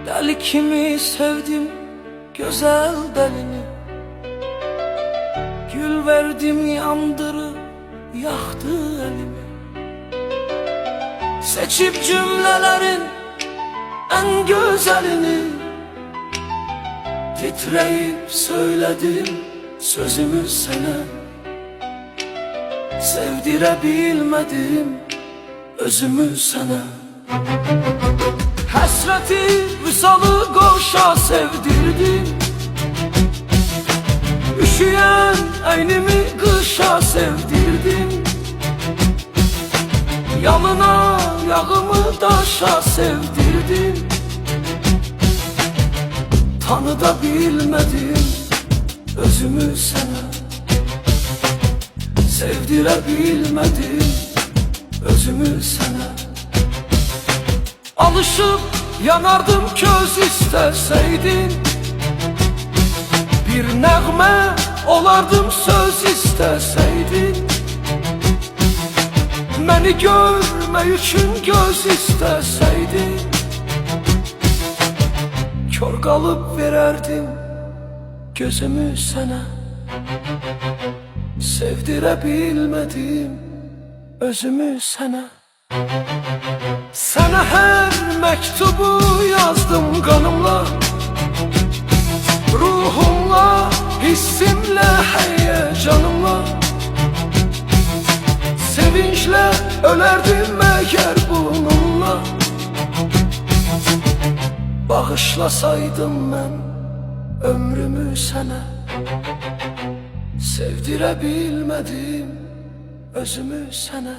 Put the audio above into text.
Deli kimi sevdim güzel delini, gül verdim yandırıp yaktı elimi. Seçip cümlelerin en güzelini, titreyip söyledim sözümü sana. Sevdirebilmedim özümü sana. Hasreti visalı koşa sevdirdim, üşüyen aynımı kışa sevdirdim. Yalına yağımı daşa sevdirdim. Tanı da bilmedim özümü sana. Sevdirebilmedim özümü sana. Alışıp yanardım köz isteseydin, bir nəğmə olardım söz isteseydin. Məni görmək üçün göz isteseydin, kör qalıb verərdim gözümü sana. Sevdirebilmedim özümü sana. Sana her mektubu yazdım kanımla, ruhumla, hissimle, heyecanımla. Sevinçle ölerdim eğer bununla. Bağışlasaydım ben ömrümü sana. Sevdirebilmedim özümü sana.